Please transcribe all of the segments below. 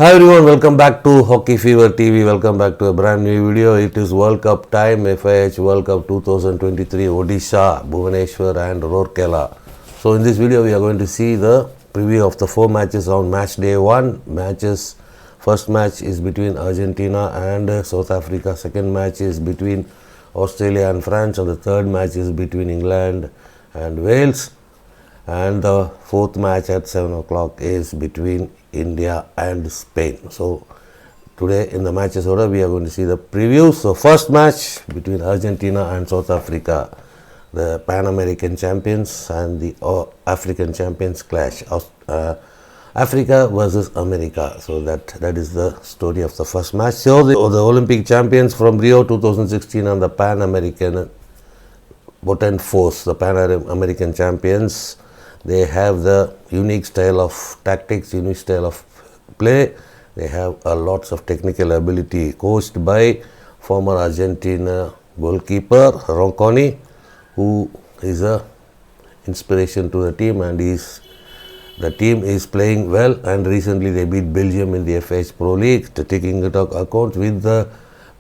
Hi everyone, welcome back to Hockey Fever TV. Welcome back to a brand new video. It is World Cup time, FIH World Cup 2023, Odisha, Bhubaneswar and Rourkela. So in this video we are going to see the preview of the 4 matches on match day 1. First match is between Argentina and South Africa. Second match is between Australia and France. And the third match is between England and Wales. And the fourth match at 7 o'clock is between India and Spain. So today in the matches order we are going to see the previews. So first match between Argentina and South Africa, the Pan American champions and the African champions clash. Africa versus America. So that is the story of the first match. So the Olympic champions from Rio 2016 and the Pan American potent force, the Pan American champions. They have the unique style of tactics, unique style of play. They have lots of technical ability, coached by former Argentina goalkeeper Ronconi, who is a inspiration to the team, and the team is playing well. And recently they beat Belgium in the FIH Pro League, taking into account with the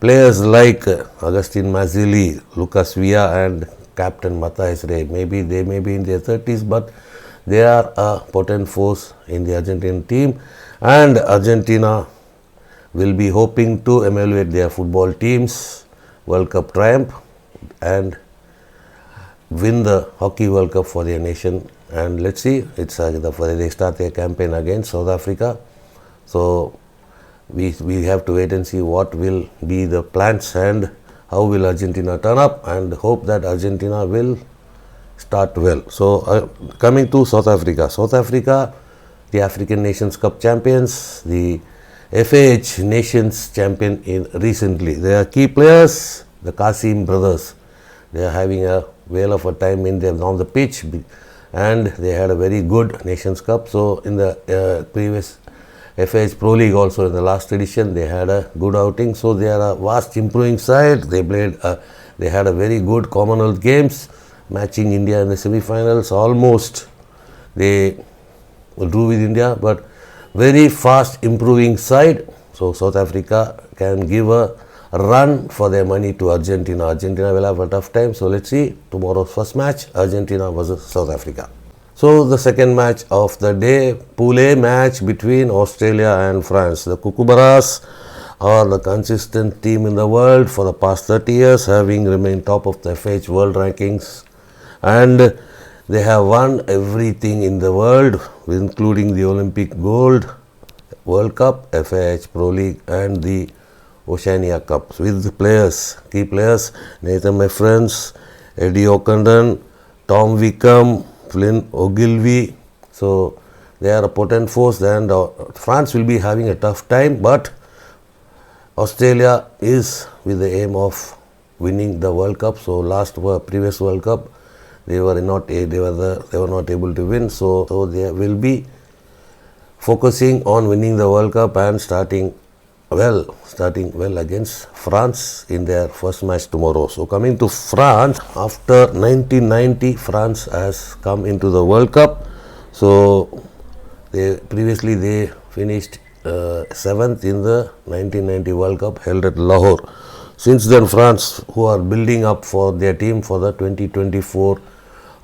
players like Agustin Mazzilli, Lucas Villa, and captain Matthias Rey. Maybe they may be in their 30s, but they are a potent force in the Argentine team, and Argentina will be hoping to emulate their football team's World Cup triumph and win the Hockey World Cup for their nation. And let's see, they start their campaign against South Africa. So we have to wait and see what will be the plans and how will Argentina turn up, and hope that Argentina will start well. So coming to South Africa. South Africa, the African Nations Cup champions, the FIH Nations champion recently. They are key players, the Kasim brothers. They are having a whale of a time on the pitch, and they had a very good Nations Cup. So in the previous FIH Pro League also, in the last edition, they had a good outing. So they are a vast improving side. They had a very good Commonwealth Games, matching India in the semi-finals. Almost they drew with India, but very fast improving side. So South Africa can give a run for their money to Argentina. Argentina will have a tough time. So let's see tomorrow's first match, Argentina versus South Africa. So the second match of the day, Pool A match between Australia and France. The Kookaburras are the consistent team in the world for the past 30 years, having remained top of the FIH world rankings, and they have won everything in the world, including the Olympic gold, World Cup, FIH Pro League and the Oceania Cup, with key players, Nathan Meffrens, Eddie O'Connor, Tom Wickham, Flynn Ogilvie. So they are a potent force, and France will be having a tough time, but Australia is with the aim of winning the World Cup. So previous World Cup, they were not able to win. So they will be focusing on winning the World Cup and starting well against France in their first match tomorrow. So coming to France, after 1990, France has come into the World Cup. So previously they finished 7th in the 1990 World Cup held at Lahore. Since then, France, who are building up for their team for the 2024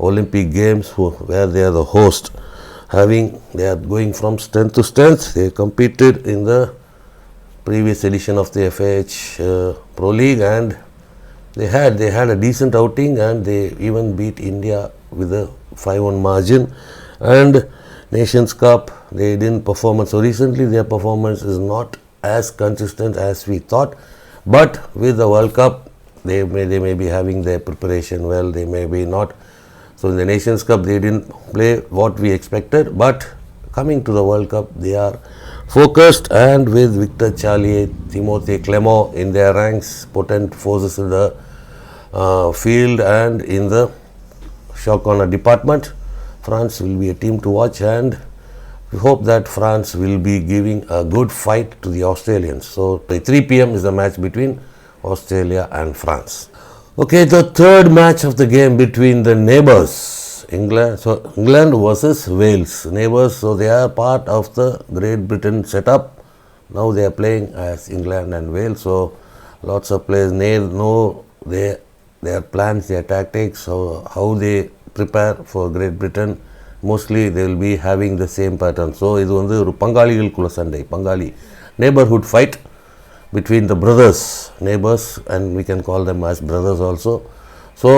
Olympic Games, where they are the host, they are going from strength to strength. They competed in the previous edition of the FIH Pro League, and they had a decent outing, and they even beat India with a 5-1 margin. And Nations Cup, they didn't perform. So recently their performance is not as consistent as we thought, but with the World Cup they may be having their preparation well, they may be not. So in the Nations Cup they didn't play what we expected, but coming to the World Cup they are focused, and with Victor Charlier, Timothée Clément in their ranks, potent forces in the field and in the shot corner department, France will be a team to watch, and we hope that France will be giving a good fight to the Australians. So 3 p.m. is the match between Australia and France. Okay, the third match of the game between the neighbors, England versus Wales. Neighbors, so they are part of the Great Britain setup. Now they are playing as England and Wales, so lots of players know their plans, their tactics, how they prepare for Great Britain. Mostly they will be having the same pattern. So இது வந்து ஒரு பங்காளிகளுக்குள்ள சண்டை, பங்காளி neighborhood fight between the neighbors, and we can call them as brothers also. So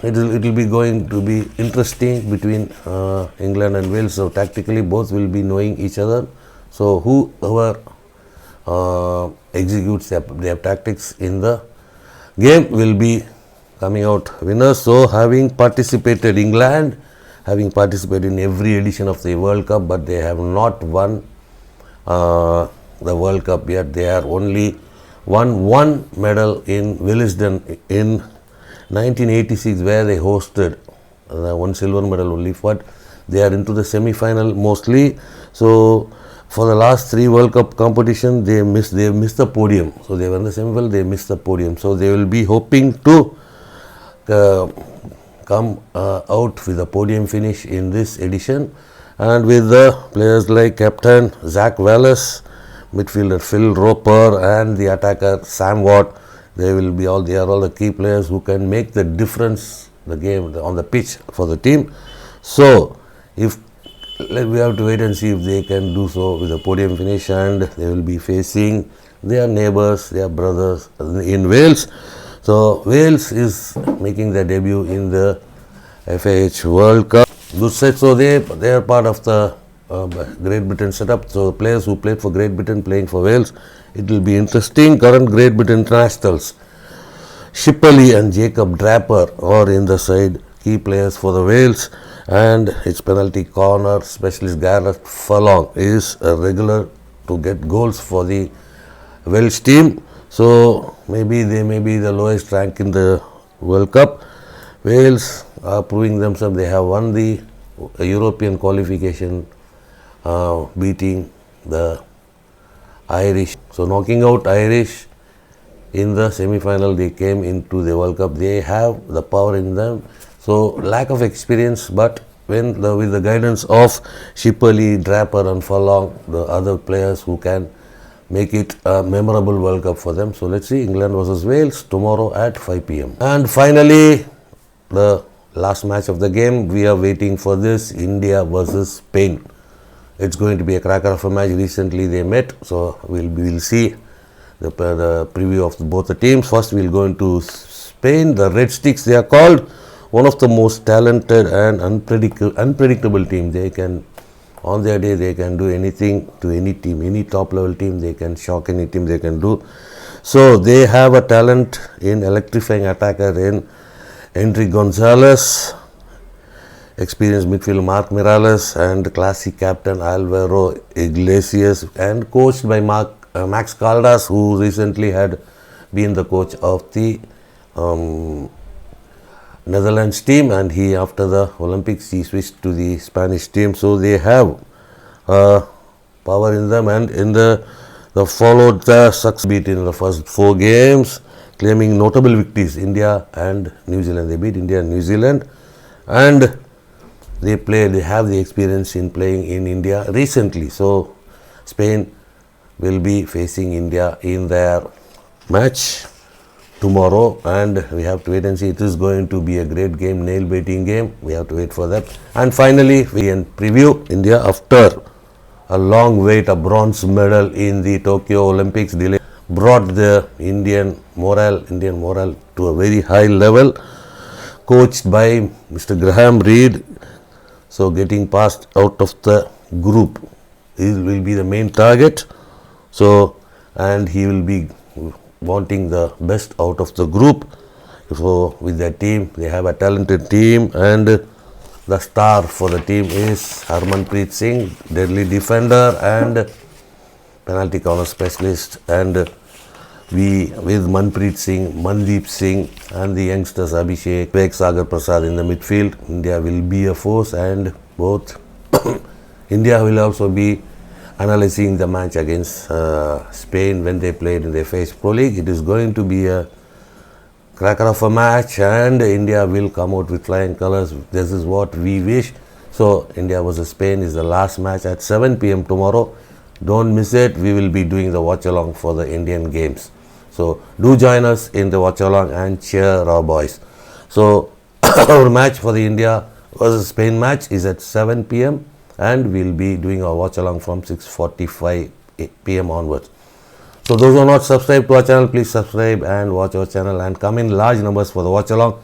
it will be going to be interesting between England and Wales. So tactically both will be knowing each other. So whoever executes their tactics in the game will be coming out winners. So having participated in every edition of the World Cup, but they have not won the World Cup yet. They are only won one medal in Willisden in 1986, where they hosted one silver medal only, but they are into the semi-final mostly. So for the last 3 World Cup competition, they missed the podium. So they were in the semi-final, they missed the podium. So they will be hoping to come out with a podium finish in this edition, and with the players like captain Zach Wallace, midfielder Phil Roper, and the attacker Sam Watt. They are all the key players who can make the difference the game on the pitch for the team. So we have to wait and see if they can do so with a podium finish, and they will be facing their neighbors, their brothers in Wales. So Wales is making their debut in the FIH World Cup. So they are part of the Great Britain setup. So players who played for Great Britain playing for Wales, it will be interesting. Current Great Britain internationals Shipley and Jacob Draper are in the side, key players for the Wales, and its penalty corner specialist Gareth Furlong is a regular to get goals for the Welsh team. So maybe they may be the lowest rank in the World Cup. Wales are proving themselves. They have won the European qualification, beating the Irish. So knocking out Irish in the semi-final, they came into the World Cup. They have the power in them. So lack of experience, but with the guidance of Shipley, Draper and Furlong, the other players who can make it a memorable World Cup for them. So let's see England versus Wales tomorrow at 5 p.m. And finally, the last match of the game, we are waiting for this, India versus Spain. It's going to be a cracker of a match. Recently they met, so we'll see the preview of both the teams. First we'll go into Spain, the Red Sticks they are called, one of the most talented and unpredictable team. They can, on their day, they can do anything to any team, any top level team. They can shock any team they can do. So they have a talent in electrifying attacker in Henry Gonzalez, experienced midfielder Mark Miralles, and classic captain Alvaro Iglesias, and coached by Max Caldas, who recently had been the coach of the Netherlands team, and he, after the Olympics, he switched to the Spanish team. So they have power in them, and in the followed the success beat in the first 4 games, claiming notable victories, India and New Zealand. They beat India and New Zealand, and they have the experience in playing in India recently. So Spain will be facing India in their match tomorrow, and we have to wait and see. It is going to be a great game, nail-biting game. We have to wait for that. And finally, we can preview India after a long wait. A bronze medal in the Tokyo Olympics delay brought the Indian morale to a very high level, coached by Mr. Graham Reed. So getting passed out of the group will be the main target. So, and he will be wanting the best out of the group. So with their team, they have a talented team, and the star for the team is Harmanpreet Singh, deadly defender and penalty corner specialist, and with Manpreet Singh, Mandeep Singh, and the youngsters Abhishek, Vivek Sagar Prasad in the midfield, India will be a force. And both India will also be analyzing the match against Spain when they played in the FIH Pro League. It is going to be a cracker of a match, and India will come out with flying colors. This is what we wish. So India versus Spain is the last match at 7 p.m. tomorrow. Don't miss it. We will be doing the watch along for the Indian games. So do join us in the watch along and cheer our boys. So our match for the India versus Spain match is at 7 p.m. and we'll be doing our watch along from 6:45 p.m. onwards. So those who are not subscribed to our channel, please subscribe and watch our channel and come in large numbers for the watch along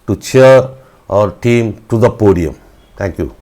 to cheer our team to the podium. Thank you.